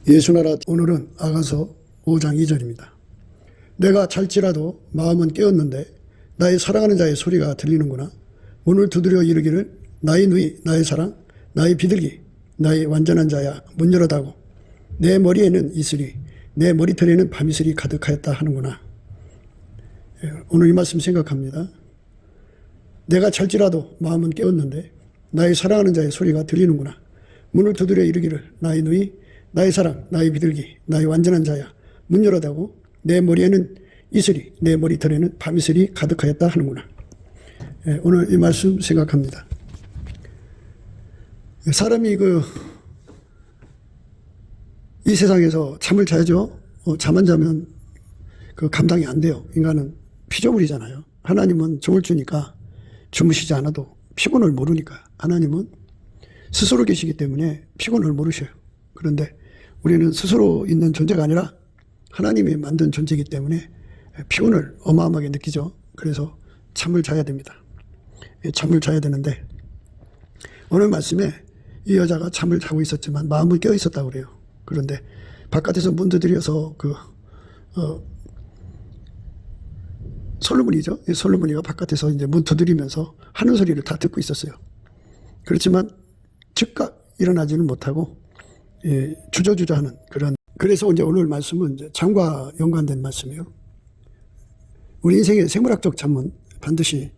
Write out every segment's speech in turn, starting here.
예수나라. 오늘은 아가서 5장 2절입니다. 내가 잘지라도 마음은 깨었는데 나의 사랑하는 자의 소리가 들리는구나. 문을 두드려 이르기를 나의 누이 나의 사랑 나의 비둘기 나의 완전한 자야 문 열어다고 내 머리에는 이슬이 내 머리털에는 밤이슬이 가득하였다 하는구나. 오늘 이 말씀 생각합니다. 내가 잘지라도 마음은 깨었는데 나의 사랑하는 자의 소리가 들리는구나. 문을 두드려 이르기를 나의 누이 나의 사랑 나의 비둘기 나의 완전한 자야 문 열어다고 내 머리에는 이슬이 내 머리털에는 밤이슬이 가득하였다 하는구나. 오늘 이 말씀 생각합니다. 사람이 이 세상에서 잠을 자야죠. 잠 안 자면 감당이 안 돼요. 인간은 피조물이잖아요. 하나님은 종을 주니까 주무시지 않아도 피곤을 모르니까. 하나님은 스스로 계시기 때문에 피곤을 모르셔요. 그런데 우리는 스스로 있는 존재가 아니라 하나님이 만든 존재이기 때문에 피곤을 어마어마하게 느끼죠. 그래서 잠을 자야 됩니다. 잠을 자야 되는데 오늘 말씀에 이 여자가 잠을 자고 있었지만 마음은 깨어 있었다고 그래요. 그런데 바깥에서 문 두드려서 솔로몬이죠. 솔로몬이가 바깥에서 이제 문 두드리면서 하는 소리를 다 듣고 있었어요. 그렇지만 즉각 일어나지는 못하고 주저주저하는 그런. 그래서 이제 오늘 말씀은 이제 잠과 연관된 말씀이에요. 우리 인생의 생물학적 잠은 반드시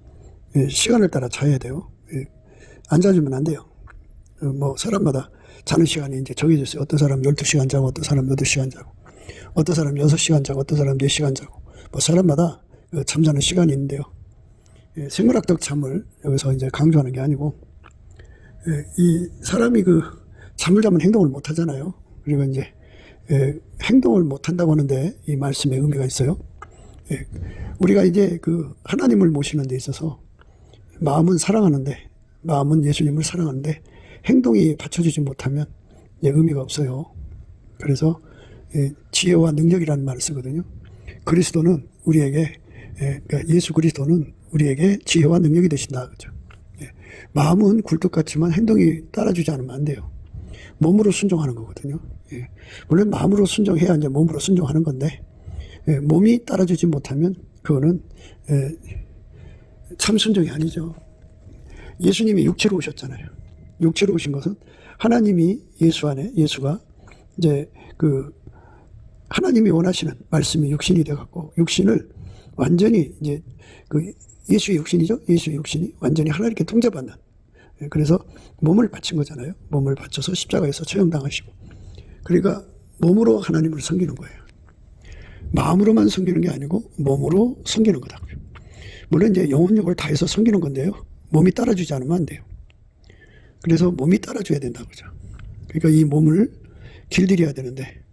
시간을 따라 자야 돼요. 안 자주면 안 돼요. 사람마다 자는 시간이 이제 정해져 있어요. 어떤 사람 12시간 자고, 어떤 사람 8시간 자고, 어떤 사람 6시간 자고, 어떤 사람 4시간 자고, 사람마다 잠자는 시간이 있는데요. 생물학적 잠을 여기서 이제 강조하는 게 아니고, 이 사람이 잠을 자면 행동을 못 하잖아요. 그리고 이제, 행동을 못 한다고 하는데 이 말씀에 의미가 있어요. 우리가 이제 하나님을 모시는 데 있어서 마음은 사랑하는데, 마음은 예수님을 사랑하는데 행동이 받쳐주지 못하면 의미가 없어요. 그래서 지혜와 능력이라는 말을 쓰거든요. 그리스도는 우리에게, 그러니까 예수 그리스도는 우리에게 지혜와 능력이 되신다. 그죠? 마음은 굴뚝 같지만 행동이 따라주지 않으면 안 돼요. 몸으로 순종하는 거거든요. 물론 마음으로 순종해야 이제 몸으로 순종하는 건데, 몸이 따라주지 못하면 그거는 참 순종이 아니죠. 예수님이 육체로 오셨잖아요. 육체로 오신 것은 하나님이 예수 안에, 예수가 이제 하나님이 원하시는 말씀이 육신이 되어갖고 육신을 완전히 이제 예수의 육신이죠. 예수의 육신이 완전히 하나님께 통제받는. 그래서 몸을 바친 거잖아요. 몸을 바쳐서 십자가에서 처형당하시고. 그러니까 몸으로 하나님을 섬기는 거예요. 마음으로만 섬기는 게 아니고 몸으로 섬기는 거다. 물론 이제 영혼력을 다해서 섬기는 건데요. 몸이 따라주지 않으면 안 돼요. 그래서 몸이 따라줘야 된다고 그죠. 그러니까 이 몸을 길들여야 되는데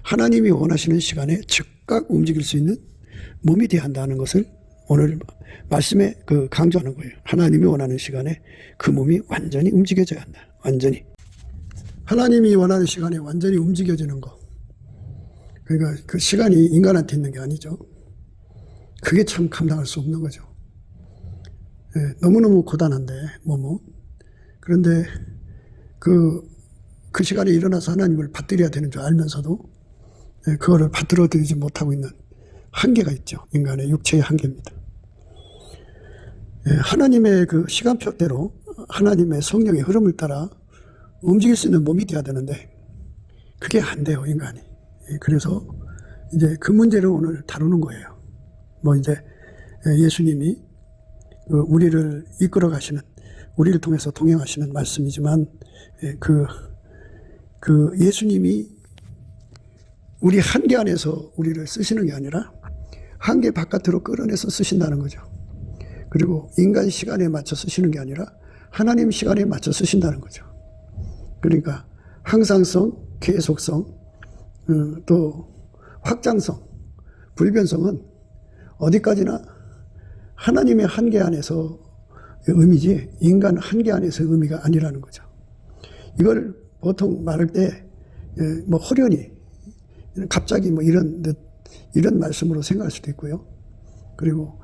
하나님이 원하시는 시간에 즉각 움직일 수 있는 몸이 되어야 한다는 것을 오늘 말씀에 강조하는 거예요. 하나님이 원하는 시간에 그 몸이 완전히 움직여져야 한다. 완전히. 하나님이 원하는 시간에 완전히 움직여지는 거. 그러니까 그 시간이 인간한테 있는 게 아니죠. 그게 참 감당할 수 없는 거죠. 너무너무 고단한데, 몸은. 그런데 그 시간에 일어나서 하나님을 받들여야 되는 줄 알면서도 그거를 받들어 드리지 못하고 있는 한계가 있죠. 인간의 육체의 한계입니다. 하나님의 시간표대로 하나님의 성령의 흐름을 따라 움직일 수 있는 몸이 돼야 되는데 그게 안 돼요, 인간이. 그래서 이제 그 문제를 오늘 다루는 거예요. 이제 예수님이 우리를 이끌어 가시는, 우리를 통해서 동행하시는 말씀이지만 예수님이 우리 한계 안에서 우리를 쓰시는 게 아니라 한계 바깥으로 끌어내서 쓰신다는 거죠. 그리고 인간 시간에 맞춰 쓰시는 게 아니라 하나님 시간에 맞춰 쓰신다는 거죠. 그러니까 항상성, 계속성, 또 확장성, 불변성은 어디까지나 하나님의 한계 안에서 의미지 인간 한계 안에서 의미가 아니라는 거죠. 이걸 보통 말할 때 허련히 갑자기 이런 말씀으로 생각할 수도 있고요. 그리고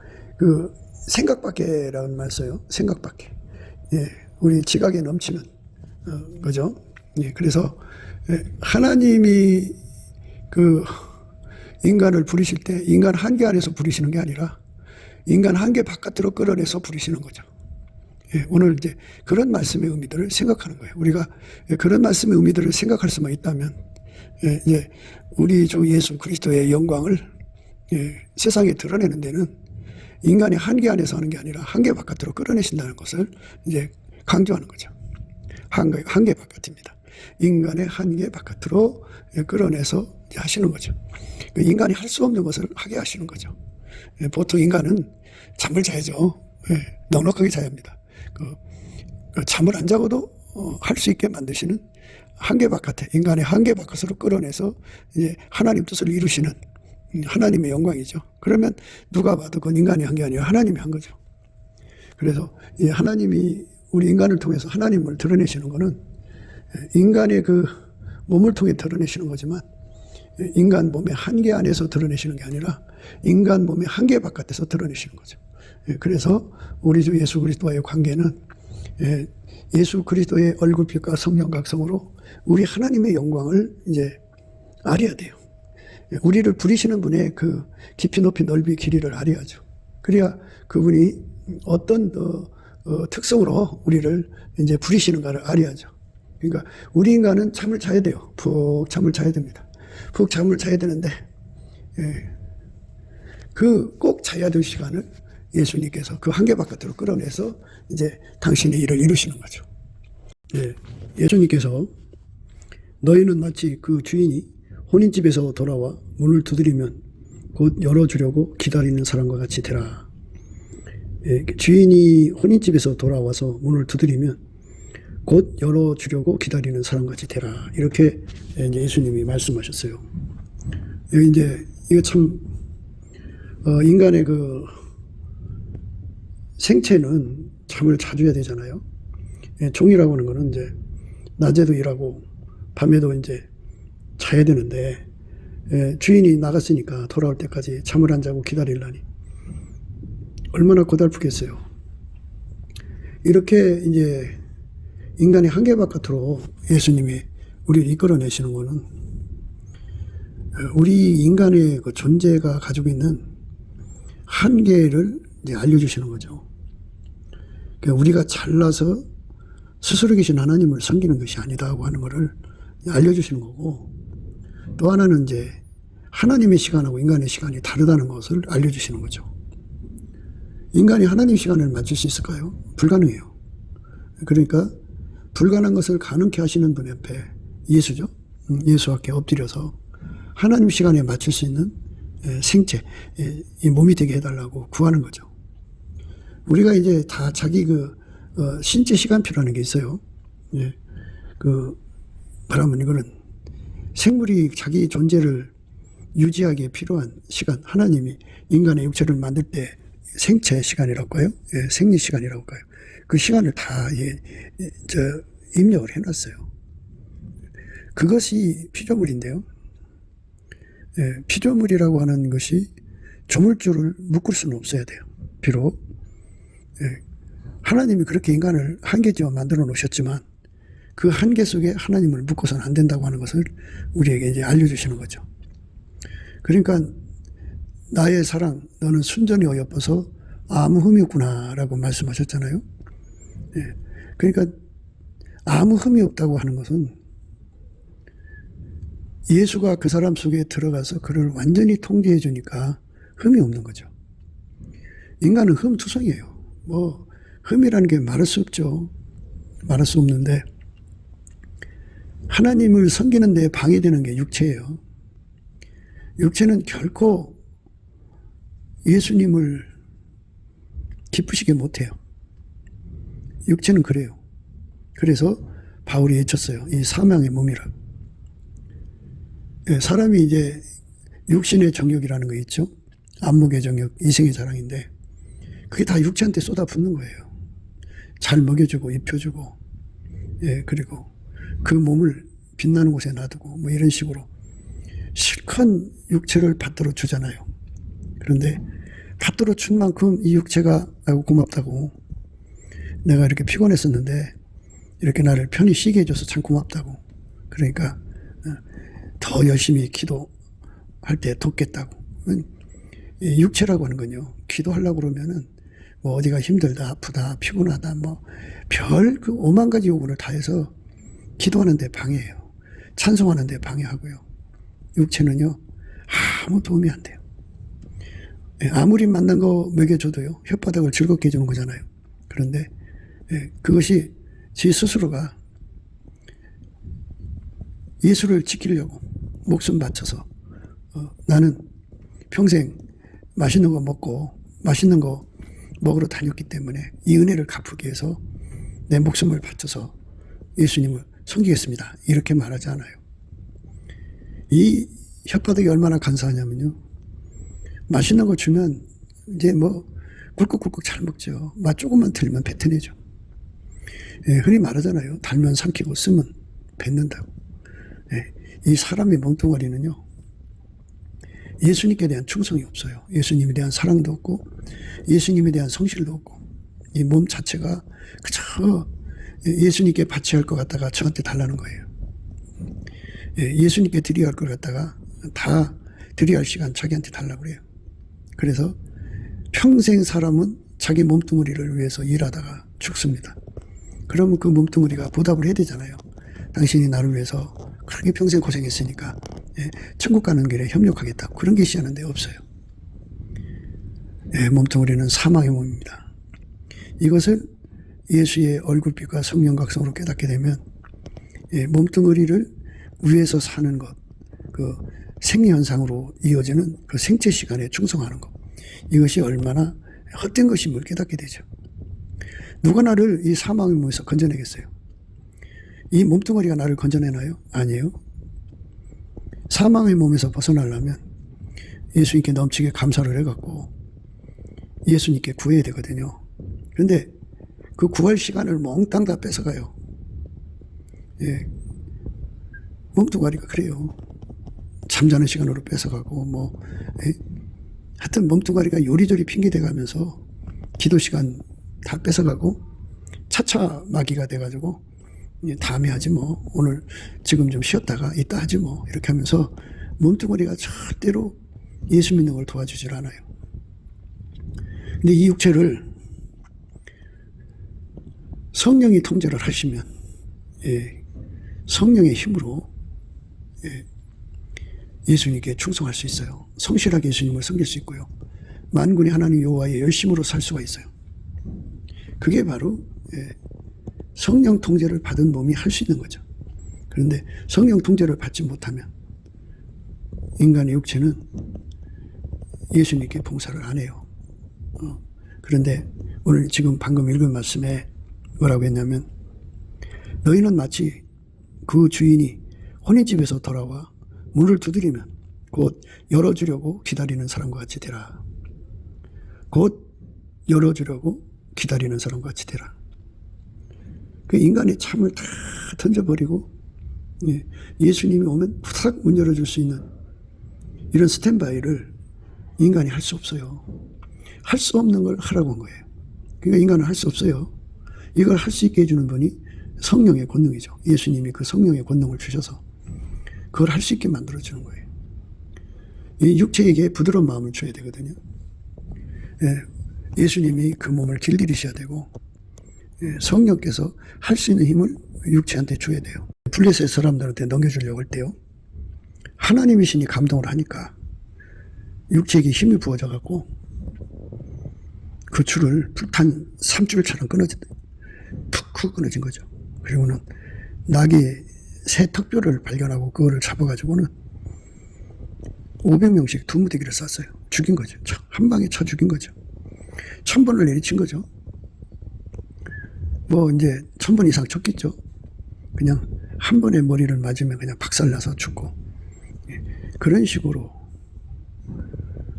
생각밖에라는 말 써요. 생각밖에. 우리 지각에 넘치는 거죠. 예, 그래서 하나님이 그 인간을 부리실 때 인간 한계 안에서 부리시는 게 아니라 인간 한계 바깥으로 끌어내서 부리시는 거죠. 예, 오늘 이제 그런 말씀의 의미들을 생각하는 거예요. 우리가 그런 말씀의 의미들을 생각할 수만 있다면 이제 우리 주 예수 그리스도의 영광을 세상에 드러내는 데는 인간의 한계 안에서 하는 게 아니라 한계 바깥으로 끌어내신다는 것을 이제 강조하는 거죠. 한계 바깥입니다. 인간의 한계 바깥으로 끌어내서 하시는 거죠. 인간이 할 수 없는 것을 하게 하시는 거죠. 보통 인간은 잠을 자야죠. 넉넉하게 자야 합니다. 잠을 안 자고도 할 수 있게 만드시는 한계 바깥에, 인간의 한계 바깥으로 끌어내서 이제 하나님 뜻을 이루시는 하나님의 영광이죠. 그러면 누가 봐도 그건 인간이 한 게 아니라 하나님이 한 거죠. 그래서 이 하나님이 우리 인간을 통해서 하나님을 드러내시는 것은 인간의 그 몸을 통해 드러내시는 거지만 인간 몸의 한계 안에서 드러내시는 게 아니라 인간 몸의 한계 바깥에서 드러내시는 거죠. 그래서 우리 주 예수 그리스도와의 관계는 예수 그리스도의 얼굴빛과 성령 각성으로 우리 하나님의 영광을 이제 알아야 돼요. 우리를 부리시는 분의 그 깊이 높이 넓이 길이를 알아야죠. 그래야 그분이 어떤 특성으로 우리를 이제 부리시는가를 알아야죠. 그러니까 우리 인간은 잠을 자야 돼요. 푹 잠을 자야 됩니다. 푹 잠을 자야 되는데 그 꼭 자야 될 시간을 예수님께서 그 한계 바깥으로 끌어내서 이제 당신의 일을 이루시는 거죠. 예수님께서 너희는 마치 그 주인이 혼인집에서 돌아와 문을 두드리면 곧 열어주려고 기다리는 사람과 같이 되라. 주인이 혼인집에서 돌아와서 문을 두드리면 곧 열어주려고 기다리는 사람과 같이 되라. 이렇게 이제 예수님이 말씀하셨어요. 이제 이거 참 인간의 그 생체는 잠을 자주 해야 되잖아요. 종이라고 하는 거는 이제 낮에도 일하고 밤에도 이제 자야 되는데 주인이 나갔으니까 돌아올 때까지 잠을 안 자고 기다리려니 얼마나 고달프겠어요. 이렇게 이제 인간의 한계 바깥으로 예수님이 우리를 이끌어내시는 것은 우리 인간의 그 존재가 가지고 있는 한계를 이제 알려주시는 거죠. 그러니까 우리가 잘나서 스스로 계신 하나님을 섬기는 것이 아니다고 하는 것을 알려주시는 거고, 또 하나는 이제 하나님의 시간하고 인간의 시간이 다르다는 것을 알려주시는 거죠. 인간이 하나님 시간을 맞출 수 있을까요? 불가능해요. 그러니까 불가능한 것을 가능케 하시는 분 옆에 예수죠. 예수 앞에 엎드려서 하나님 시간에 맞출 수 있는 생체, 이 몸이 되게 해달라고 구하는 거죠. 우리가 이제 다 자기 신체 시간표라는 게 있어요. 말하면 이거는 생물이 자기 존재를 유지하기에 필요한 시간, 하나님이 인간의 육체를 만들 때 생체 시간이라고 해요. 생리 시간이라고 해요. 그 시간을 다 입력을 해놨어요. 그것이 피조물인데요. 피조물이라고 하는 것이 조물주를 묶을 수는 없어야 돼요. 비록 하나님이 그렇게 인간을 한계지어 만들어 놓으셨지만 그 한계 속에 하나님을 묶어서는 안 된다고 하는 것을 우리에게 이제 알려주시는 거죠. 그러니까 나의 사랑, 너는 순전히 어여뻐서 아무 흠이 없구나라고 말씀하셨잖아요. 그러니까 아무 흠이 없다고 하는 것은 예수가 그 사람 속에 들어가서 그를 완전히 통제해 주니까 흠이 없는 거죠. 인간은 흠투성이에요. 흠이라는 게 말할 수 없죠. 말할 수 없는데 하나님을 섬기는 데 방해되는 게 육체예요. 육체는 결코 예수님을 기쁘시게 못해요. 육체는 그래요. 그래서 바울이 외쳤어요. 이 사망의 몸이라. 사람이 이제 육신의 정욕이라는 거 있죠. 안목의 정욕, 이생의 자랑인데 그게 다 육체한테 쏟아붓는 거예요. 잘 먹여주고 입혀주고, 그리고 그 몸을 빛나는 곳에 놔두고 뭐 이런 식으로 실컷 육체를 받들어 주잖아요. 그런데 받들어 준 만큼 이 육체가 아이고 고맙다고, 내가 이렇게 피곤했었는데 이렇게 나를 편히 쉬게 해줘서 참 고맙다고, 그러니까 더 열심히 기도할 때 돕겠다고. 육체라고 하는 건요, 기도하려고 그러면은 뭐 어디가 힘들다, 아프다, 피곤하다, 뭐 별 그 5만 가지 요구를 다 해서 기도하는데 방해해요. 찬송하는데 방해하고요. 육체는요, 아무 도움이 안 돼요. 아무리 만난 거 먹여줘도요, 혓바닥을 즐겁게 해주는 거잖아요. 그런데 그것이 제 스스로가 예수를 지키려고 목숨 바쳐서 나는 평생 맛있는 거 먹고 맛있는 거 먹으러 다녔기 때문에 이 은혜를 갚기 위해서 내 목숨을 바쳐서 예수님을 섬기겠습니다. 이렇게 말하지 않아요. 이 혓바닥이 얼마나 간사하냐면요, 맛있는 거 주면 이제 뭐 꿀꺽꿀꺽 잘 먹죠. 맛 조금만 틀리면 뱉어내죠. 흔히 말하잖아요. 달면 삼키고 쓰면 뱉는다고. 이 사람의 몸뚱아리는요, 예수님께 대한 충성이 없어요. 예수님에 대한 사랑도 없고 예수님에 대한 성실도 없고, 이 몸 자체가 그저 예수님께 바쳐야 할 것 같다가 저한테 달라는 거예요. 예수님께 드려야 할 것 같다가 다 드려야 할 시간 자기한테 달라고 그래요. 그래서 평생 사람은 자기 몸뚱아리를 위해서 일하다가 죽습니다. 그러면 그 몸뚱아리가 보답을 해야 되잖아요. 당신이 나를 위해서 그렇게 평생 고생했으니까 천국 가는 길에 협력하겠다. 그런 게 시하는데 없어요. 몸뚱아리는 사망의 몸입니다. 이것을 예수의 얼굴빛과 성령 각성으로 깨닫게 되면 몸뚱아리를 위해서 사는 것, 그 생리현상으로 이어지는 그 생체 시간에 충성하는 것, 이것이 얼마나 헛된 것임을 깨닫게 되죠. 누가 나를 이 사망의 몸에서 건져내겠어요? 이 몸뚱아리가 나를 건져내나요? 아니에요. 사망의 몸에서 벗어나려면 예수님께 넘치게 감사를 해갖고 예수님께 구해야 되거든요. 그런데 그 구할 시간을 몽땅 다 뺏어가요. 몸뚱아리가 그래요. 잠자는 시간으로 뺏어가고 뭐 하여튼 몸뚱아리가 요리조리 핑계대 가면서 기도 시간 다 뺏어가고 차차 마귀가 돼가지고 다음에 하지 뭐, 오늘 지금 좀 쉬었다가 이따 하지 뭐, 이렇게 하면서 몸뚱아리가 절대로 예수 믿는 걸 도와주질 않아요. 근데 이 육체를 성령이 통제를 하시면 성령의 힘으로 예수님께 충성할 수 있어요. 성실하게 예수님을 섬길 수 있고요. 만군의 하나님 여호와의 열심으로 살 수가 있어요. 그게 바로 성령 통제를 받은 몸이 할 수 있는 거죠. 그런데 성령 통제를 받지 못하면 인간의 육체는 예수님께 봉사를 안 해요. 그런데 오늘 지금 방금 읽은 말씀에 뭐라고 했냐면, 너희는 마치 그 주인이 혼인집에서 돌아와 문을 두드리면 곧 열어주려고 기다리는 사람과 같이 되라. 곧 열어주려고 기다리는 사람과 같이 되라. 그 인간의 참을 다 던져버리고 예수님이 오면 후다닥 문 열어줄 수 있는 이런 스탠바이를 인간이 할 수 없어요. 할 수 없는 걸 하라고 한 거예요. 그러니까 인간은 할 수 없어요. 이걸 할 수 있게 해주는 분이 성령의 권능이죠. 예수님이 그 성령의 권능을 주셔서 그걸 할 수 있게 만들어주는 거예요. 이 육체에게 부드러운 마음을 줘야 되거든요. 예수님이 그 몸을 길들이셔야 되고 성령께서 할 수 있는 힘을 육체한테 줘야 돼요. 블레셋 사람들한테 넘겨주려고 할 때요, 하나님이시니 감동을 하니까 육체에게 힘이 부어져 갖고 그 줄을 불탄 삼줄처럼 푹 끊어진 거죠. 그리고는 낙이 새 턱뼈를 발견하고 그거를 잡아가지고는 500명씩 두 무대기를 쐈어요. 죽인 거죠. 한 방에 쳐 죽인 거죠. 1000번을 내리친 거죠. 뭐 이제 1000번 이상 쳤겠죠. 그냥 한 번의 머리를 맞으면 그냥 박살나서 죽고, 그런 식으로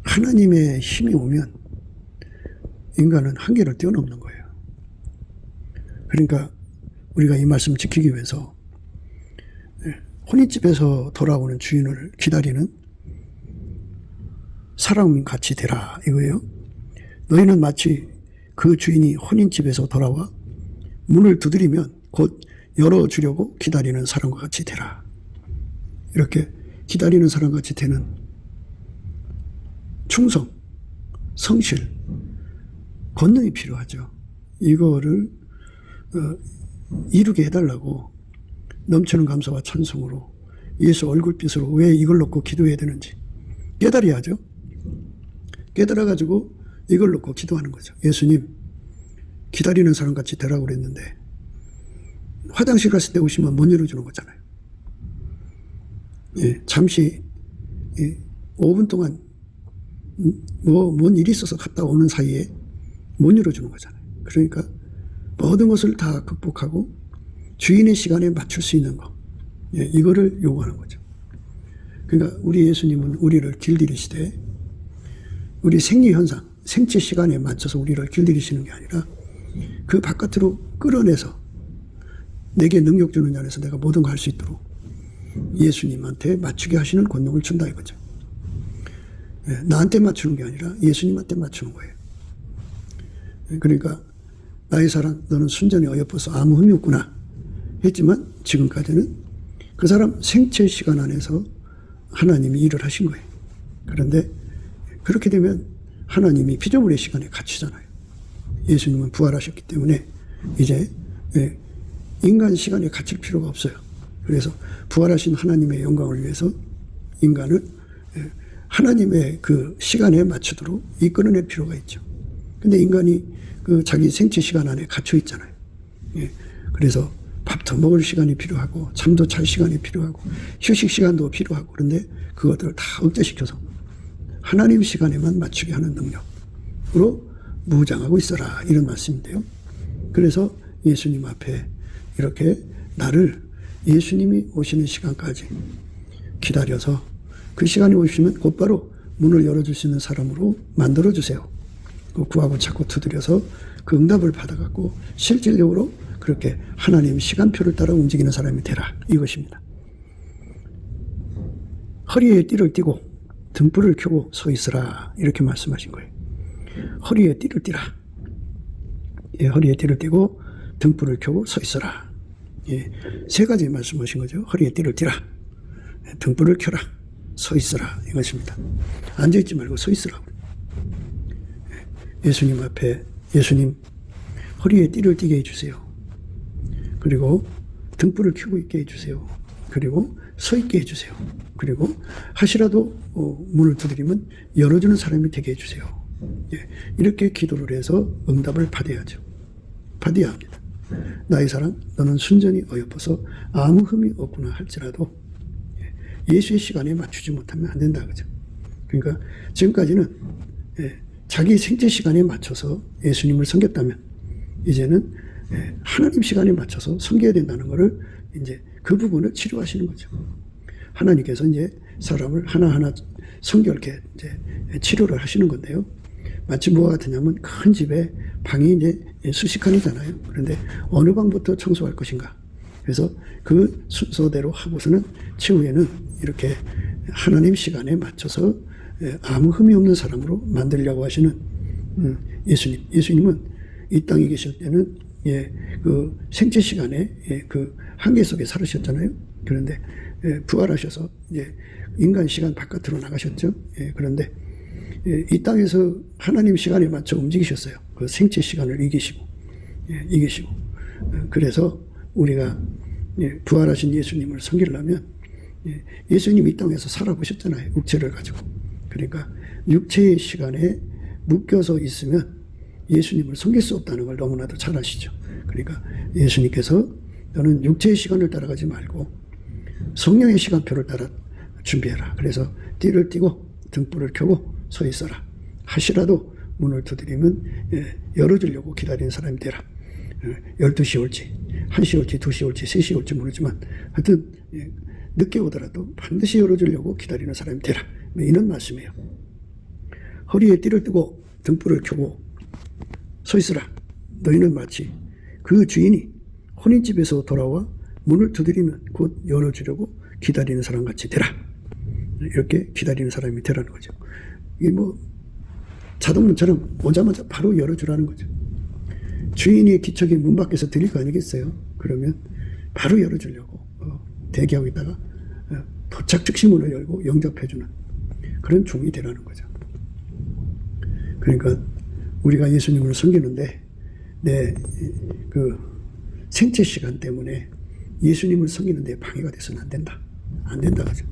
하나님의 힘이 오면 인간은 한계를 뛰어넘는 거예요. 그러니까 우리가 이 말씀 지키기 위해서 혼인집에서 돌아오는 주인을 기다리는 사람같이 되라 이거예요. 너희는 마치 그 주인이 혼인집에서 돌아와 문을 두드리면 곧 열어주려고 기다리는 사람과 같이 되라. 이렇게 기다리는 사람과 같이 되는 충성, 성실, 권능이 필요하죠. 이거를 이루게 해달라고 넘치는 감사와 찬송으로 예수 얼굴빛으로 왜 이걸 놓고 기도해야 되는지 깨달아야죠. 깨달아가지고 이걸 놓고 기도하는 거죠. 예수님, 기다리는 사람같이 되라고 그랬는데 화장실 갔을 때 오시면 못 열어주는 거잖아요. 예, 잠시 5분 동안 뭔 일이 있어서 갔다 오는 사이에 못 열어주는 거잖아요. 그러니까 모든 것을 다 극복하고 주인의 시간에 맞출 수 있는 거, 예, 이거를 요구하는 거죠. 그러니까 우리 예수님은 우리를 길들이시되 우리 생리현상, 생체 시간에 맞춰서 우리를 길들이시는 게 아니라 그 바깥으로 끌어내서 내게 능력 주는 자리에서 내가 모든 걸 할 수 있도록 예수님한테 맞추게 하시는 권능을 준다 이거죠. 예, 나한테 맞추는 게 아니라 예수님한테 맞추는 거예요. 예, 그러니까 나의 사랑 너는 순전히 어여뻐서 아무 흠이 없구나 했지만 지금까지는 그 사람 생체 시간 안에서 하나님이 일을 하신 거예요. 그런데 그렇게 되면 하나님이 피조물의 시간에 갇히잖아요. 예수님은 부활하셨기 때문에 이제 인간 시간에 갇힐 필요가 없어요. 그래서 부활하신 하나님의 영광을 위해서 인간을 하나님의 그 시간에 맞추도록 이끌어낼 필요가 있죠. 근데 인간이 그 자기 생체 시간 안에 갇혀 있잖아요. 예. 그래서 밥도 먹을 시간이 필요하고 잠도 잘 시간이 필요하고 휴식 시간도 필요하고 그런데 그것들을 다 억제시켜서 하나님 시간에만 맞추게 하는 능력으로 무장하고 있어라 이런 말씀인데요. 그래서 예수님 앞에 이렇게 나를 예수님이 오시는 시간까지 기다려서 그 시간이 오시면 곧바로 문을 열어줄 수 있는 사람으로 만들어주세요. 구하고 찾고 두드려서 그 응답을 받아갖고 실질적으로 그렇게 하나님 시간표를 따라 움직이는 사람이 되라 이것입니다. 허리에 띠를 띠고 등불을 켜고 서 있으라 이렇게 말씀하신 거예요. 허리에 띠를 띠라. 예, 허리에 띠를 띠고 등불을 켜고 서 있어라. 예, 세 가지 말씀하신 거죠. 허리에 띠를 띠라, 등불을 켜라, 서 있어라 이것입니다. 앉아있지 말고 서 있으라고. 예수님 앞에 예수님 허리에 띠를 띠게 해주세요. 그리고 등불을 켜고 있게 해주세요. 그리고 서 있게 해주세요. 그리고 하시라도 문을 두드리면 열어주는 사람이 되게 해주세요. 예, 이렇게 기도를 해서 응답을 받아야죠. 받아야 합니다. 나의 사랑 너는 순전히 어여뻐서 아무 흠이 없구나 할지라도 예수의 시간에 맞추지 못하면 안 된다 그죠. 그러니까 지금까지는 자기 생체 시간에 맞춰서 예수님을 섬겼다면 이제는 하나님 시간에 맞춰서 섬겨야 된다는 것을 이제 그 부분을 치료하시는 거죠. 하나님께서 이제 사람을 하나하나 성결케 이제 치료를 하시는 건데요. 마치 뭐가 같으냐면 큰 집에 방이 이제 수십 칸이잖아요. 그런데 어느 방부터 청소할 것인가. 그래서 그 순서대로 하고서는 최후에는 이렇게 하나님 시간에 맞춰서 아무 흠이 없는 사람으로 만들려고 하시는 예수님. 예수님은 이 땅에 계실 때는 그 생체 시간에 그 한계 속에 살으셨잖아요. 그런데 부활하셔서 이제 인간 시간 바깥으로 나가셨죠. 그런데 이 땅에서 하나님 시간에 맞춰 움직이셨어요. 그 생체 시간을 이기시고. 그래서 우리가 부활하신 예수님을 섬기려면 예수님 이 땅에서 살아보셨잖아요. 육체를 가지고. 그러니까 육체의 시간에 묶여서 있으면 예수님을 섬길 수 없다는 걸 너무나도 잘 아시죠. 그러니까 예수님께서 너는 육체의 시간을 따라가지 말고 성령의 시간표를 따라 준비해라. 그래서 띠를 띠고 등불을 켜고 서 있어라. 하시라도 문을 두드리면 열어주려고 기다리는 사람이 되라. 12시 올지 1시 올지 2시 올지 3시 올지 모르지만 하여튼 늦게 오더라도 반드시 열어주려고 기다리는 사람이 되라. 이런 말씀이에요. 허리에 띠를 띠고 등불을 켜고 서 있으라. 너희는 마치 그 주인이 혼인집에서 돌아와 문을 두드리면 곧 열어주려고 기다리는 사람같이 되라. 이렇게 기다리는 사람이 되라는 거죠. 이게 뭐 자동문처럼 오자마자 바로 열어주라는 거죠. 주인이 기척이 문 밖에서 들릴 거 아니겠어요? 그러면 바로 열어주려고 대기하고 있다가 도착 즉시 문을 열고 영접해주는 그런 종이 되라는 거죠. 그러니까 우리가 예수님을 섬기는데 그 생체 시간 때문에 예수님을 섬기는데 방해가 돼서는 안 된다. 안 된다 하죠.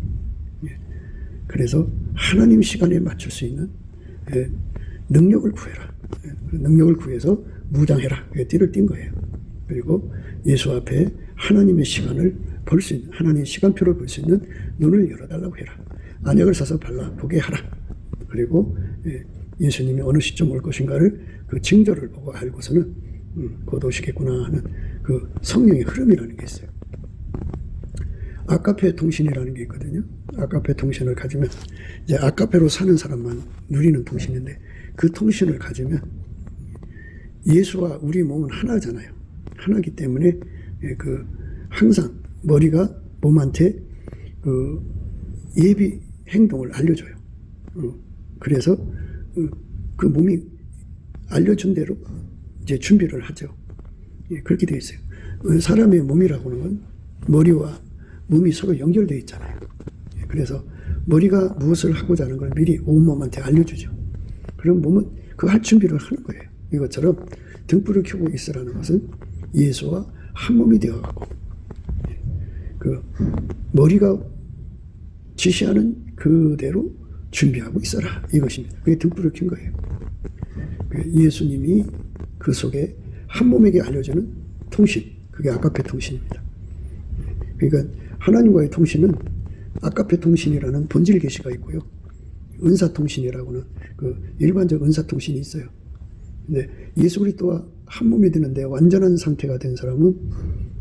그래서 하나님 시간에 맞출 수 있는 능력을 구해라. 능력을 구해서 무장해라. 그게 띠를 띈 거예요. 그리고 예수 앞에 하나님의 시간을 볼 수 있는, 하나님의 시간표를 볼 수 있는 눈을 열어달라고 해라. 안약을 사서 발라보게 하라. 그리고 예수님이 어느 시점 올 것인가를 그 징조를 보고 알고서는 곧 오시겠구나 하는 그 성령의 흐름이라는 게 있어요. 아카페 통신이라는 게 있거든요. 아카페 통신을 가지면 이제 아카페로 사는 사람만 누리는 통신인데 그 통신을 가지면 예수와 우리 몸은 하나잖아요. 하나이기 때문에 그 항상 머리가 몸한테 그 예비 행동을 알려줘요. 그래서 그 몸이 알려준 대로 이제 준비를 하죠. 그렇게 되어 있어요. 사람의 몸이라고 하는 건 머리와 몸이 서로 연결되어 있잖아요. 그래서 머리가 무엇을 하고자 하는 걸 미리 온몸한테 알려주죠. 그럼 몸은 그 할 준비를 하는 거예요. 이것처럼 등불을 켜고 있으라는 것은 예수와 한 몸이 되어가고 그 머리가 지시하는 그대로 준비하고 있어라 이것입니다. 그게 등불을 켠 거예요. 예수님이 그 속에 한 몸에게 알려주는 통신, 그게 아카페 통신입니다. 그러니까 하나님과의 통신은 아카페 통신이라는 본질 계시가 있고요. 은사 통신이라고는 그 일반적 은사 통신이 있어요. 근데 예수 그리스도와 한 몸이 되는데 완전한 상태가 된 사람은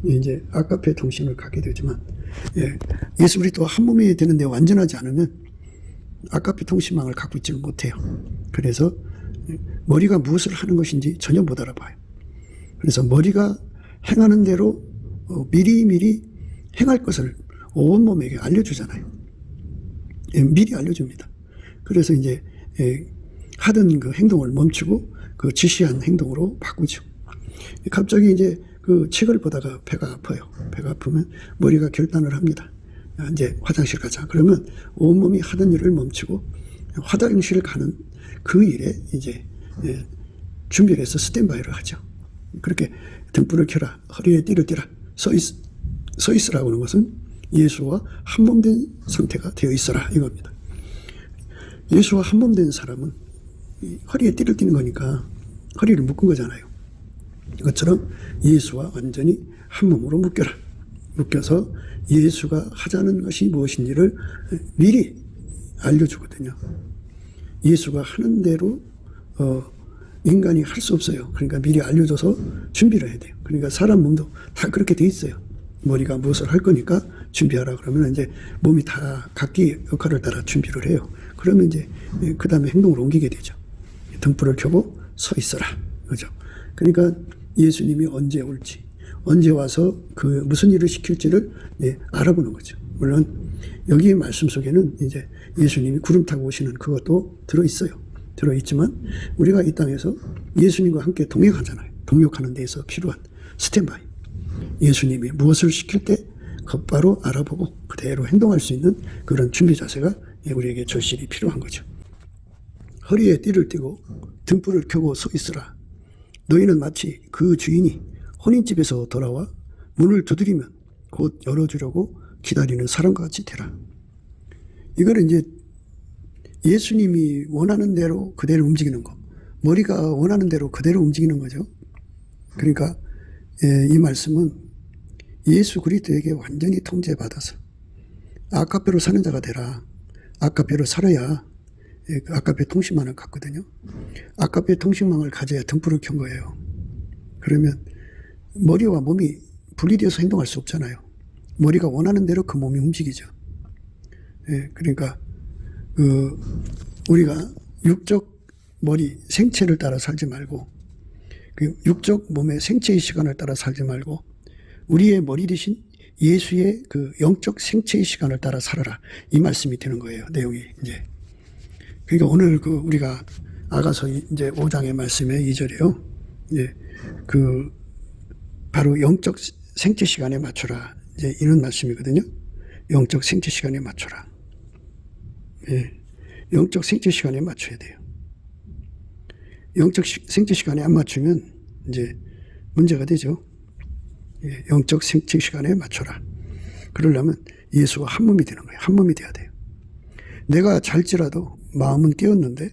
이제 아카페 통신을 갖게 되지만 예수 그리스도와 한 몸이 되는데 완전하지 않으면 아카페 통신망을 갖고 있지를 못해요. 그래서 머리가 무엇을 하는 것인지 전혀 못 알아봐요. 그래서 머리가 행하는 대로 미리미리 행할 것을 온몸에게 알려주잖아요. 미리 알려줍니다. 그래서 이제 하던 그 행동을 멈추고 그 지시한 행동으로 바꾸죠. 갑자기 이제 그 책을 보다가 배가 아파요. 배가 아프면 머리가 결단을 합니다. 이제 화장실 가자. 그러면 온몸이 하던 일을 멈추고 화장실 가는 그 일에 이제 준비를 해서 스탠바이를 하죠. 그렇게 등불을 켜라. 허리에 띠를 띠라. 서 있으라고 하는 것은 예수와 한 몸 된 상태가 되어 있어라 이겁니다. 예수와 한 몸 된 사람은 허리에 띠를 띠는 거니까 허리를 묶은 거잖아요. 이것처럼 예수와 완전히 한 몸으로 묶여라. 묶여서 예수가 하자는 것이 무엇인지를 미리 알려주거든요. 예수가 하는 대로 인간이 할 수 없어요. 그러니까 미리 알려줘서 준비를 해야 돼요. 그러니까 사람 몸도 다 그렇게 돼 있어요. 머리가 무엇을 할 거니까 준비하라 그러면 이제 몸이 다 각기 역할을 따라 준비를 해요. 그러면 이제 그 다음에 행동을 옮기게 되죠. 등불을 켜고 서 있어라. 그죠? 그러니까 예수님이 언제 올지, 언제 와서 그 무슨 일을 시킬지를 알아보는 거죠. 물론 여기 말씀 속에는 이제 예수님이 구름 타고 오시는 그것도 들어있어요. 들어있지만 우리가 이 땅에서 예수님과 함께 동행하잖아요. 동역하는 데에서 필요한 스탠바이. 예수님이 무엇을 시킬 때 곧바로 알아보고 그대로 행동할 수 있는 그런 준비 자세가 우리에게 절실히 필요한 거죠. 허리에 띠를 띠고 등불을 켜고 서 있으라. 너희는 마치 그 주인이 혼인집에서 돌아와 문을 두드리면 곧 열어주려고 기다리는 사람과 같이 되라. 이거는 이제 예수님이 원하는 대로 그대로 움직이는 거. 머리가 원하는 대로 그대로 움직이는 거죠. 그러니까 이 말씀은 예수 그리스도에게 완전히 통제받아서 아카페로 사는 자가 되라. 아카페로 살아야 아카페 통신망을 갖거든요. 아카페 통신망을 가져야 등불을 켠 거예요. 그러면 머리와 몸이 분리되어서 행동할 수 없잖아요. 머리가 원하는 대로 그 몸이 움직이죠. 그러니까 우리가 육적 머리 생체를 따라 살지 말고 그 육적 몸의 생체의 시간을 따라 살지 말고 우리의 머리 대신 예수의 그 영적 생체의 시간을 따라 살아라. 이 말씀이 되는 거예요. 내용이 이제. 그러니까 오늘 우리가 아가서 이제 5장의 말씀의 2절이요. 예. 바로 영적 생체 시간에 맞춰라. 이제 이런 말씀이거든요. 영적 생체 시간에 맞춰라. 예. 영적 생체 시간에 맞춰야 돼요. 영적 생체 시간에 안 맞추면 이제 문제가 되죠. 예. 영적 생체 시간에 맞춰라. 그러려면 예수와 한 몸이 되는 거예요. 한 몸이 돼야 돼요. 내가 잘지라도 마음은 깨었는데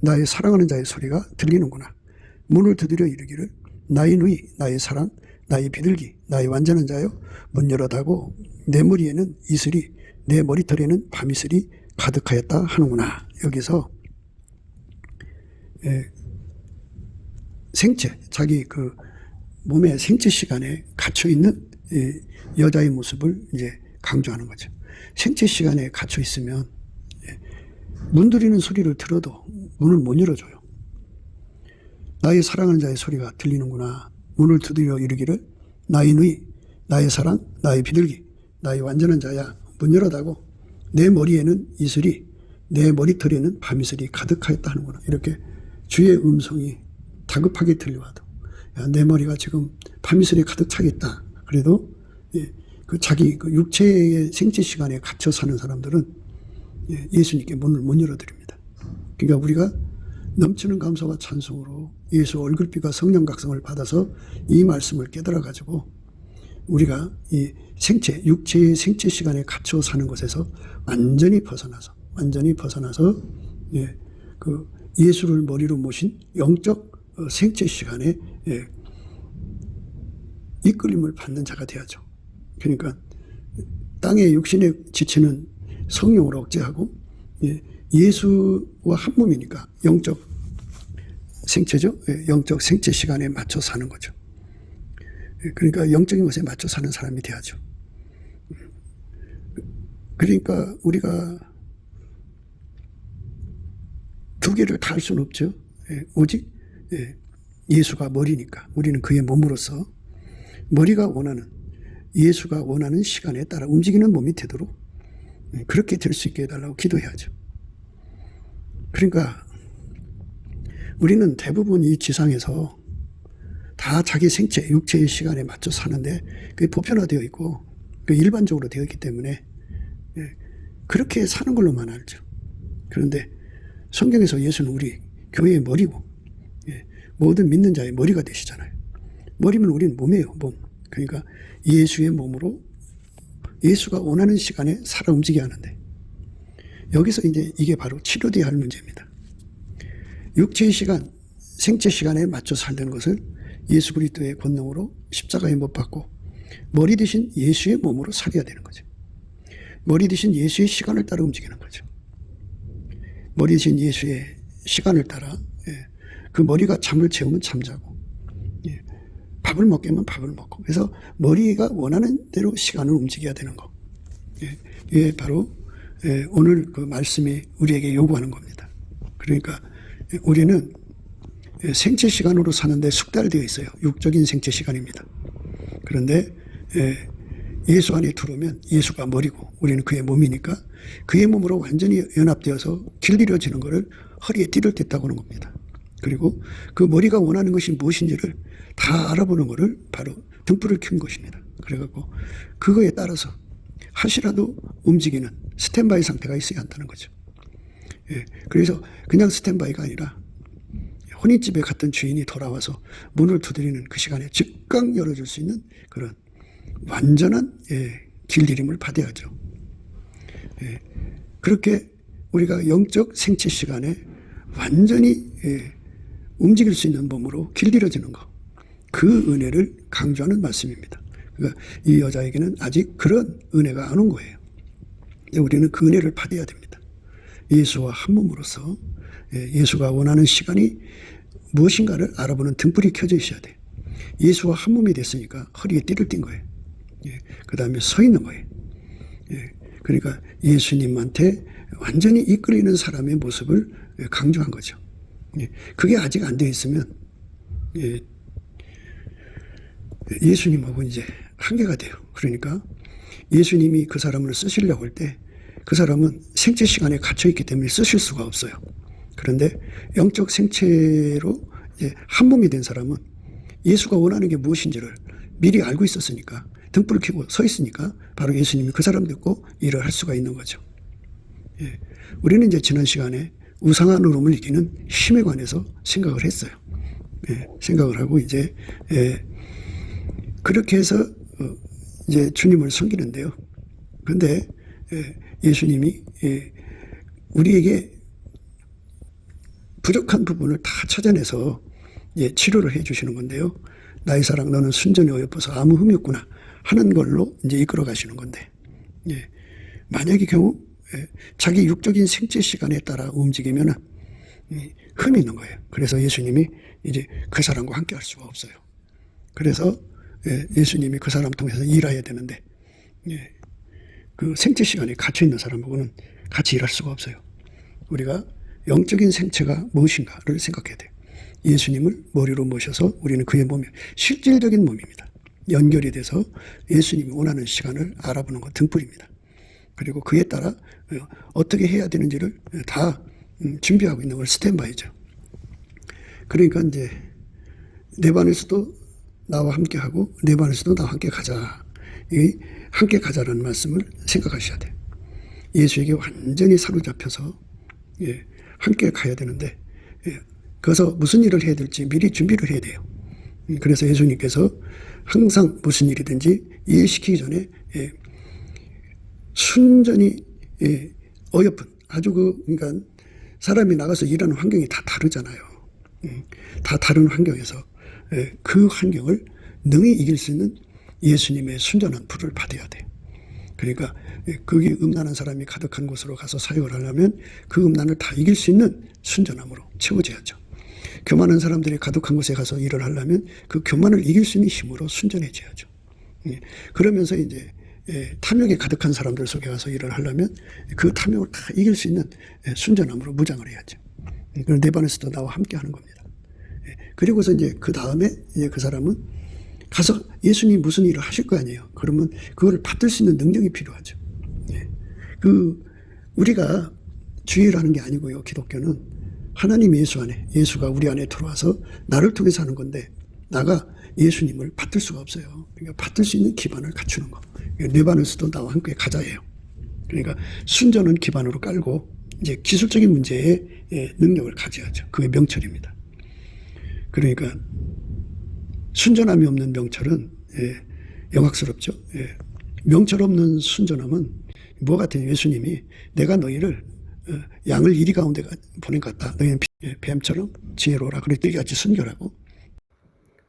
나의 사랑하는 자의 소리가 들리는구나. 문을 두드려 이르기를 나의 누이, 나의 사랑, 나의 비둘기, 나의 완전한 자여 문 열어다고 내 머리에는 이슬이, 내 머리털에는 밤이슬이 가득하였다 하는구나. 여기서 생체, 자기 그 몸의 생체 시간에 갇혀 있는 여자의 모습을 이제 강조하는 거죠. 생체 시간에 갇혀 있으면 문 두드리는 소리를 들어도 문을 못 열어줘요. 나의 사랑하는 자의 소리가 들리는구나. 문을 두드려 이르기를 나의 누이, 나의 사랑, 나의 비둘기, 나의 완전한 자야 문 열어다고 내 머리에는 이슬이, 내 머리털에는 밤이슬이 가득하였다 하는구나. 이렇게 주의 음성이 다급하게 들려와도 야, 내 머리가 지금 밤이슬이 가득 차겠다. 그래도 그 자기 그 육체의 생체 시간에 갇혀 사는 사람들은 예수님께 문을 못 열어드립니다. 그러니까 우리가 넘치는 감사와 찬송으로 예수 얼굴빛과 성령 각성을 받아서 이 말씀을 깨달아가지고 우리가 이 생체, 육체의 생체 시간에 갇혀 사는 것에서 완전히 벗어나서 그 예수를 머리로 모신 영적 생체 시간에 이끌림을 받는 자가 되어야죠. 그러니까 땅의 육신에 지치는 성령을 억제하고 예수와 한 몸이니까 영적 생체죠. 영적 생체 시간에 맞춰 사는 거죠. 그러니까 영적인 것에 맞춰 사는 사람이 돼야죠. 그러니까 우리가 두 개를 다 할 수는 없죠. 오직 예수가 머리니까 우리는 그의 몸으로서 머리가 원하는 예수가 원하는 시간에 따라 움직이는 몸이 되도록 그렇게 될 수 있게 해달라고 기도해야죠. 그러니까 우리는 대부분 이 지상에서 다 자기 생체, 육체의 시간에 맞춰 사는데 그게 보편화되어 있고 일반적으로 되어 있기 때문에 그렇게 사는 걸로만 알죠. 그런데 성경에서 예수는 우리 교회의 머리고 모든 믿는 자의 머리가 되시잖아요. 머리면 우리는 몸이에요, 몸. 그러니까 예수의 몸으로 예수가 원하는 시간에 살아 움직여야 하는데 여기서 이제 이게 바로 치료돼야 할 문제입니다. 육체의 시간, 생체 시간에 맞춰 살는 것을 예수 그리스도의 권능으로 십자가에 못 박고 머리 대신 예수의 몸으로 살아야 되는 거죠. 머리 대신 예수의 시간을 따라 움직이는 거죠. 머리 대신 예수의 시간을 따라 그 머리가 잠을 채우면 잠자고 밥을 먹게 하면 밥을 먹고 그래서 머리가 원하는 대로 시간을 움직여야 되는 거. 이게 바로 오늘 그 말씀이 우리에게 요구하는 겁니다. 그러니까 우리는 생체 시간으로 사는데 숙달되어 있어요. 육적인 생체 시간입니다. 그런데 예수 안에 들어오면 예수가 머리고 우리는 그의 몸이니까 그의 몸으로 완전히 연합되어서 길들여지는 것을 허리에 띠를 댔다고 하는 겁니다. 그리고 그 머리가 원하는 것이 무엇인지를 다 알아보는 것을 바로 등불을 켠 것입니다. 그래갖고 그거에 따라서 한시라도 움직이는 스탠바이 상태가 있어야 한다는 거죠. 그래서 그냥 스탠바이가 아니라 혼인집에 갔던 주인이 돌아와서 문을 두드리는 그 시간에 즉각 열어줄 수 있는 그런 완전한 길들임을 받아야죠. 그렇게 우리가 영적 생체 시간에 완전히 움직일 수 있는 몸으로 길들여지는 것, 그 은혜를 강조하는 말씀입니다. 그러니까 이 여자에게는 아직 그런 은혜가 안 온 거예요. 우리는 그 은혜를 받아야 됩니다. 예수와 한 몸으로서 예수가 원하는 시간이 무엇인가를 알아보는 등불이 켜져 있어야 돼요. 예수와 한 몸이 됐으니까 허리에 띠를 띈 거예요. 그 다음에 서 있는 거예요. 그러니까 예수님한테 완전히 이끌리는 사람의 모습을 강조한 거죠. 그게 아직 안 되어 있으면 예수님하고 이제 한계가 돼요. 그러니까 예수님이 그 사람을 쓰시려고 할 때 그 사람은 생체 시간에 갇혀 있기 때문에 쓰실 수가 없어요. 그런데 영적 생체로 한 몸이 된 사람은 예수가 원하는 게 무엇인지를 미리 알고 있었으니까, 등불을 켜고 서 있으니까 바로 예수님이 그 사람 듣고 일을 할 수가 있는 거죠. 예. 우리는 이제 지난 시간에 우상한 흐름을 이기는 힘에 관해서 생각을 했어요. 예. 생각을 하고 이제 그렇게 해서 이제 주님을 섬기는데요. 그런데 예수님이 우리에게 부족한 부분을 다 찾아내서 치료를 해 주시는 건데요. 나의 사랑 너는 순전히 어여뻐서 아무 흠이 없구나 하는 걸로 이제 이끌어 가시는 건데, 만약의 경우 자기 육적인 생체 시간에 따라 움직이면 흠이 있는 거예요. 그래서 예수님이 이제 그 사람과 함께 할 수가 없어요. 그래서 예수님이 그 사람 통해서 일해야 되는데, 그 생체 시간에 갇혀 있는 사람하고는 같이 일할 수가 없어요. 우리가 영적인 생체가 무엇인가를 생각해야 돼요. 예수님을 머리로 모셔서 우리는 그의 몸이 실질적인 몸입니다. 연결이 돼서 예수님이 원하는 시간을 알아보는 것 등불입니다. 그리고 그에 따라 어떻게 해야 되는지를 다 준비하고 있는 걸 스탠바이죠. 그러니까 이제 내 반에서도 나와 함께 하고 내 반에서도 나와 함께 가자. 이 함께 가자라는 말씀을 생각하셔야 돼요. 예수에게 완전히 사로잡혀서 함께 가야 되는데, 그래서 무슨 일을 해야 될지 미리 준비를 해야 돼요. 그래서 예수님께서 항상 무슨 일이든지 이해시키기 전에 순전히 어여쁜 아주 그러니까 사람이 나가서 일하는 환경이 다 다르잖아요. 다 다른 환경에서 그 환경을 능히 이길 수 있는 예수님의 순전한 불을 받아야 돼요. 그러니까 거기 음란한 사람이 가득한 곳으로 가서 사역을 하려면 그 음란을 다 이길 수 있는 순전함으로 채워져야죠. 교만한 사람들이 가득한 곳에 가서 일을 하려면 그 교만을 이길 수 있는 힘으로 순전해져야죠. 그러면서 이제 탐욕에 가득한 사람들 속에 가서 일을 하려면 그 탐욕을 다 이길 수 있는 순전함으로 무장을 해야죠. 그래서 내 반에서도 나와 함께 하는 겁니다. 그리고서 이제 그 다음에 그 사람은 가서 예수님 무슨 일을 하실 거 아니에요. 그러면 그걸 받을 수 있는 능력이 필요하죠. 우리가 주의를 게 아니고요. 기독교는 하나님 예수 안에, 예수가 우리 안에 들어와서 나를 통해서 하는 건데, 나가 예수님을 받을 수가 없어요. 그러니까 받을 수 있는 기반을 갖추는 거. 내 반에서도 나와 함께 가자예요. 그러니까 순전한 기반으로 깔고 이제 기술적인 문제에 능력을 가져야죠. 그게 명철입니다. 그러니까 순전함이 없는 명철은 영악스럽죠. 명철 없는 순전함은 뭐 같아요? 예수님이 내가 너희를 양을 이리 가운데 보낸 것 같다. 너희는 뱀처럼 지혜로라. 그랬더니 같이 순결하고,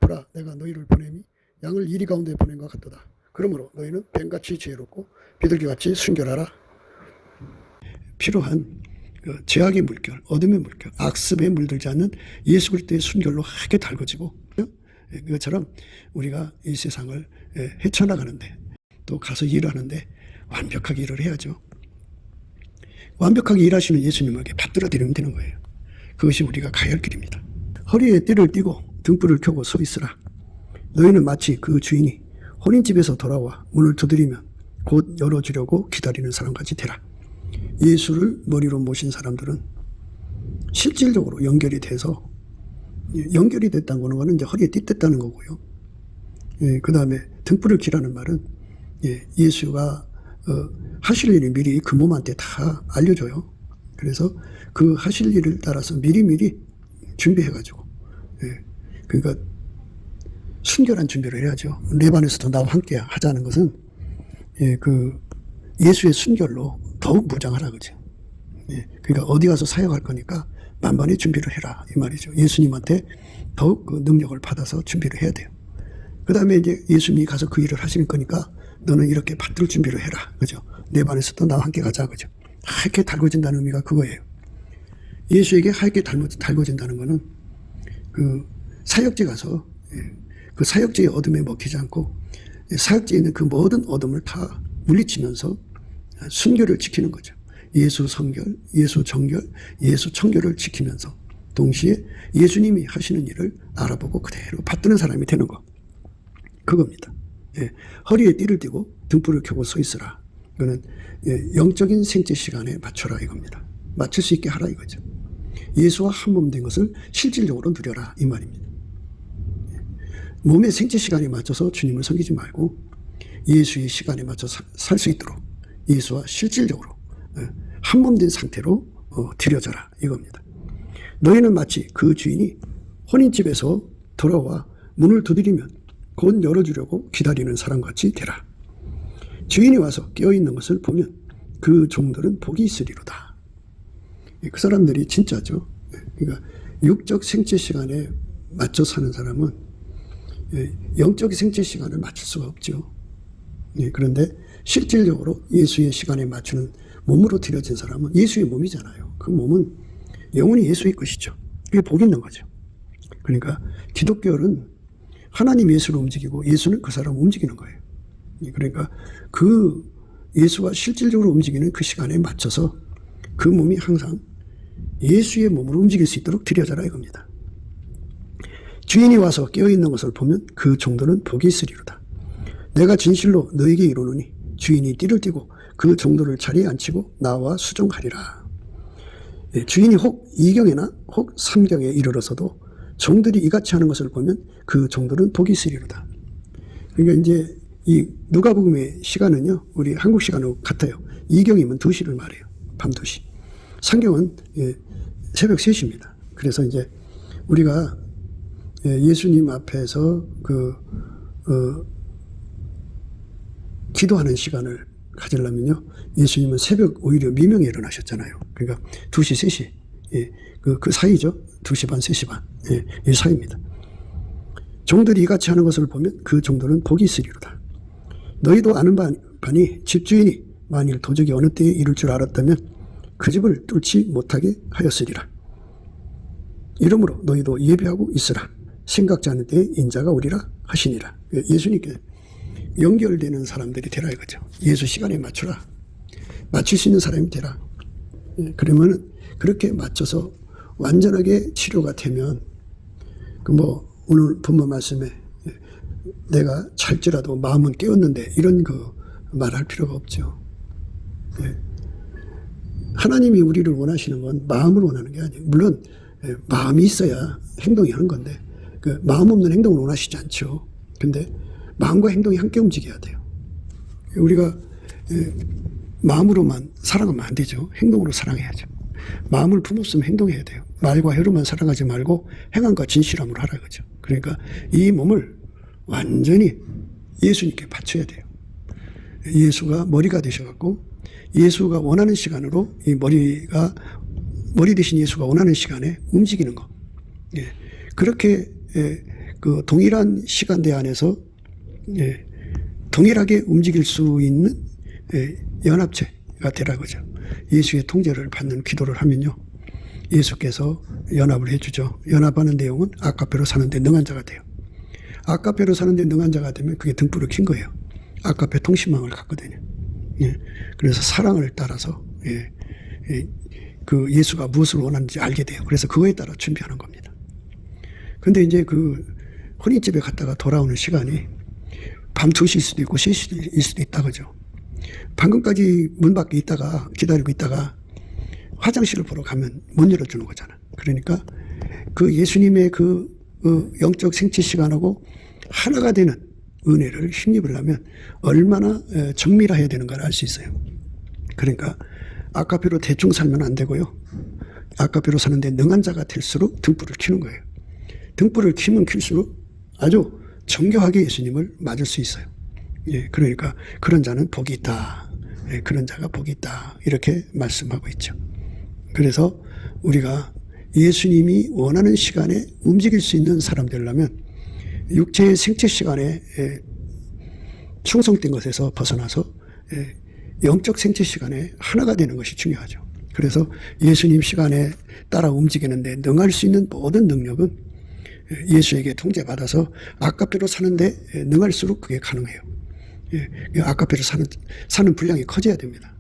보라 내가 너희를 보내니 양을 이리 가운데 보낸 것 같도다. 그러므로 너희는 뱀같이 지혜롭고 비둘기같이 순결하라. 필요한 죄악의 물결, 어둠의 물결, 악습에 물들지 않는 예수 그리스도의 순결로 하게 달궈지고, 그것처럼 우리가 이 세상을 헤쳐나가는데, 또 가서 일하는데 완벽하게 일을 해야죠. 완벽하게 일하시는 예수님에게 받들어 드리면 되는 거예요. 그것이 우리가 가야 할 길입니다. 허리에 띠를 띠고 등불을 켜고 서 있으라. 너희는 마치 그 주인이 혼인집에서 돌아와 문을 두드리면 곧 열어주려고 기다리는 사람같이 되라. 예수를 머리로 모신 사람들은 실질적으로 연결이 돼서, 연결이 됐다는 거는 이제 허리에 띠댔다는 거고요. 그 다음에 등불을 켜라는 말은 예수가 하실 일이 미리 그 몸한테 다 알려줘요. 그래서 그 하실 일을 따라서 미리미리 준비해가지고, 그러니까 순결한 준비를 해야죠. 내 반에서도 나와 함께 하자는 것은 그 예수의 순결로 더욱 무장하라 그죠. 그러니까 어디 가서 사역할 거니까 만반의 준비를 해라 이 말이죠. 예수님한테 더욱 그 능력을 받아서 준비를 해야 돼요. 그 다음에 이제 예수님이 가서 그 일을 하실 거니까 너는 이렇게 받들 준비를 해라 그죠. 내 반에서도 나와 함께 가자 그죠. 하얗게 달궈진다는 의미가 그거예요. 예수에게 하얗게 달궈진다는 거는 그 사역지에 가서 그 사역지의 어둠에 먹히지 않고 사역지에 있는 그 모든 어둠을 다 물리치면서 순결을 지키는 거죠. 예수 성결, 예수 정결, 예수 청결을 지키면서 동시에 예수님이 하시는 일을 알아보고 그대로 받드는 사람이 되는 거. 그겁니다. 허리에 띠를 띠고 등불을 켜고 서 있으라. 이거는 영적인 생체 시간에 맞춰라 이겁니다. 맞출 수 있게 하라 이거죠. 예수와 한 몸 된 것을 실질적으로 누려라 이 말입니다. 몸의 생체 시간에 맞춰서 주님을 섬기지 말고 예수의 시간에 맞춰 살 수 있도록 예수와 실질적으로 한 몸 된 상태로 드려져라 이겁니다. 너희는 마치 그 주인이 혼인집에서 돌아와 문을 두드리면 곧 열어주려고 기다리는 사람같이 되라. 주인이 와서 깨어있는 것을 보면 그 종들은 복이 있으리로다. 그 사람들이 진짜죠. 그러니까 육적 생체 시간에 맞춰 사는 사람은 영적 생체 시간을 맞출 수가 없죠. 그런데 실질적으로 예수의 시간에 맞추는 몸으로 드려진 사람은 예수의 몸이잖아요. 그 몸은 영원히 예수의 것이죠. 그게 복 있는 거죠. 그러니까 기독교는 하나님 예수를 움직이고 예수는 그 사람을 움직이는 거예요. 그러니까 그 예수가 실질적으로 움직이는 그 시간에 맞춰서 그 몸이 항상 예수의 몸으로 움직일 수 있도록 드려져라 이겁니다. 주인이 와서 깨어있는 것을 보면 그 종들은 복이 있으리로다. 내가 진실로 너에게 이르노니 주인이 띠를 띠고 그 종들을 자리에 앉히고 나와 수종하리라. 주인이 혹 2경에나 혹 3경에 이르러서도 종들이 이같이 하는 것을 보면 그 종들은 복이 있으리로다. 그러니까 이제 이 누가복음의 시간은요, 우리 한국 시간하고 같아요. 2경이면 2시를 말해요. 밤 2시. 3경은 새벽 3시입니다. 그래서 이제 우리가 예수님 앞에서 기도하는 시간을 가지려면요, 예수님은 새벽 오히려 미명에 일어나셨잖아요. 그러니까 2시, 3시. 그 사이죠. 2시 반, 3시 반. 이 사이입니다. 종들이 이같이 하는 것을 보면 그 종들은 복이 있으리로다. 너희도 아는 바니 집주인이 만일 도적이 어느 때에 이룰 줄 알았다면 그 집을 뚫지 못하게 하였으리라. 이러므로 너희도 예비하고 있으라. 생각지 않은 때에 인자가 오리라 하시니라. 예수님께 연결되는 사람들이 되라 이거죠. 예수 시간에 맞추라. 맞출 수 있는 사람이 되라. 그러면 그렇게 맞춰서 완전하게 치료가 되면 오늘 본문 말씀에 내가 잘지라도 마음은 깨었는데 이런 말할 필요가 없죠. 하나님이 우리를 원하시는 건 마음을 원하는 게 아니에요. 물론 마음이 있어야 행동이 하는 건데 마음 없는 행동을 원하시지 않죠. 근데 마음과 행동이 함께 움직여야 돼요. 우리가 마음으로만 사랑하면 안 되죠. 행동으로 사랑해야죠. 마음을 품었으면 행동해야 돼요. 말과 혀로만 사랑하지 말고 행함과 진실함으로 하라 그죠. 그러니까 이 몸을 완전히 예수님께 바쳐야 돼요. 예수가 머리가 되셔갖고 예수가 원하는 시간으로 이 머리 대신 예수가 원하는 시간에 움직이는 거. 그렇게 그 동일한 시간대 안에서 동일하게 움직일 수 있는 연합체가 되라 그죠. 예수의 통제를 받는 기도를 하면요, 예수께서 연합을 해주죠. 연합하는 내용은 아까페로 사는데 능한 자가 돼요. 아까페로 사는데 능한 자가 되면 그게 등불을 킨 거예요. 아까페 통신망을 갖거든요. 그래서 사랑을 따라서 그 예수가 무엇을 원하는지 알게 돼요. 그래서 그거에 따라 준비하는 겁니다. 근데 이제 그 혼인집에 갔다가 돌아오는 시간이 밤 2시일 수도 있고 3시일 수도 있다 그죠. 방금까지 문 밖에 있다가 기다리고 있다가 화장실을 보러 가면 못 열어주는 거잖아. 그러니까 그 예수님의 그 영적 생체 시간하고 하나가 되는 은혜를 힘입으려면 얼마나 정밀해야 되는가를 알 수 있어요. 그러니까 아까페로 대충 살면 안 되고요. 아까페로 사는데 능한 자가 될수록 등불을 켜는 거예요. 등불을 켜면 켤수록 아주 정교하게 예수님을 맞을 수 있어요. 그러니까 그런 자는 복이 있다. 그런 자가 복이 있다. 이렇게 말씀하고 있죠. 그래서 우리가 예수님이 원하는 시간에 움직일 수 있는 사람 되려면 육체의 생체 시간에 충성된 것에서 벗어나서 영적 생체 시간에 하나가 되는 것이 중요하죠. 그래서 예수님 시간에 따라 움직이는데 능할 수 있는 모든 능력은 예수에게 통제받아서 아까페로 사는데 능할수록 그게 가능해요. 아까페로 사는 분량이 커져야 됩니다.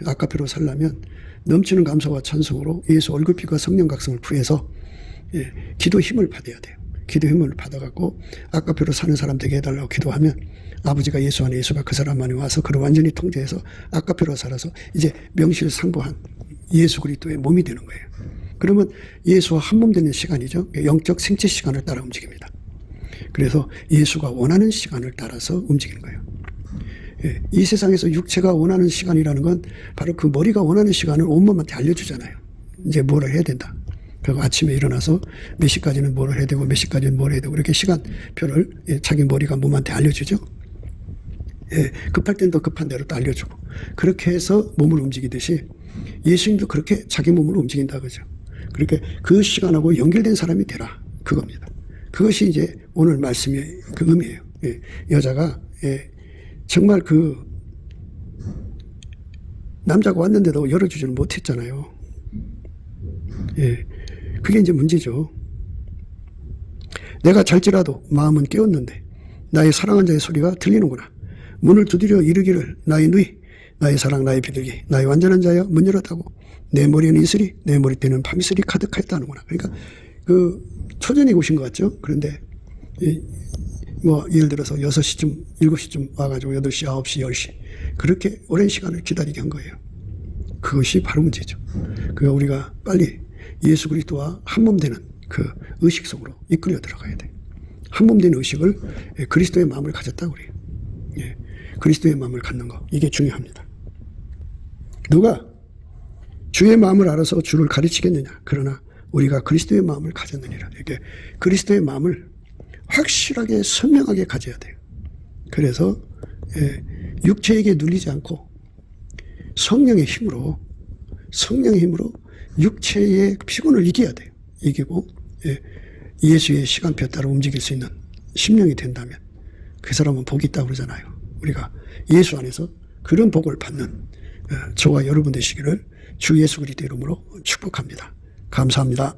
아까페로 살려면 넘치는 감사와 찬송으로 예수 얼굴빛과 성령 각성을 부여해서 기도 힘을 받아야 돼요. 기도 힘을 받아갖고 아까페로 사는 사람 되게 해달라고 기도하면 아버지가 예수 안에 예수가 그 사람 안에 와서 그를 완전히 통제해서 아까페로 살아서 이제 명실상부한 예수 그리스도의 몸이 되는 거예요. 그러면 예수와 한 몸 되는 시간이죠. 영적 생체 시간을 따라 움직입니다. 그래서 예수가 원하는 시간을 따라서 움직이는 거예요. 예, 이 세상에서 육체가 원하는 시간이라는 건 바로 그 머리가 원하는 시간을 온몸한테 알려주잖아요. 이제 뭐를 해야 된다. 그리고 아침에 일어나서 몇 시까지는 뭘 해야 되고 몇 시까지는 뭘 해야 되고 이렇게 시간표를 자기 머리가 몸한테 알려주죠. 예, 급할 땐 더 급한 대로 또 알려주고 그렇게 해서 몸을 움직이듯이 예수님도 그렇게 자기 몸을 움직인다 그죠. 그렇게 그 시간하고 연결된 사람이 되라 그겁니다. 그것이 이제 오늘 말씀의 그 의미예요. 예, 여자가 정말 그 남자가 왔는데도 열어주지를 못했잖아요. 예, 그게 이제 문제죠. 내가 잘지라도 마음은 깨었는데 나의 사랑한 자의 소리가 들리는구나. 문을 두드려 이르기를 나의 누이, 나의 사랑, 나의 비둘기, 나의 완전한 자여 문 열었다고. 내 머리에는 이슬이, 내 머리띠는 밤이슬이 가득하였다는구나. 그러니까 그 초전이 오신 것 같죠. 그런데 뭐 예를 들어서 6시쯤, 7시쯤 와가지고 8시, 9시, 10시 그렇게 오랜 시간을 기다리게 한 거예요. 그것이 바로 문제죠. 그러니까 우리가 빨리 예수 그리스도와 한몸 되는 그 의식 속으로 이끌려 들어가야 돼. 한몸 된 의식을 그리스도의 마음을 가졌다고 그래요. 예, 그리스도의 마음을 갖는 거 이게 중요합니다. 누가 주의 마음을 알아서 주를 가르치겠느냐. 그러나 우리가 그리스도의 마음을 가졌느니라. 이렇게 그리스도의 마음을 확실하게 선명하게 가져야 돼요. 그래서 육체에게 눌리지 않고 성령의 힘으로 육체의 피곤을 이겨야 돼요. 이기고 예수의 시간표에 따라 움직일 수 있는 심령이 된다면 그 사람은 복이 있다고 그러잖아요. 우리가 예수 안에서 그런 복을 받는 저와 여러분 되시기를 주 예수 그리스도 이름으로 축복합니다. 감사합니다.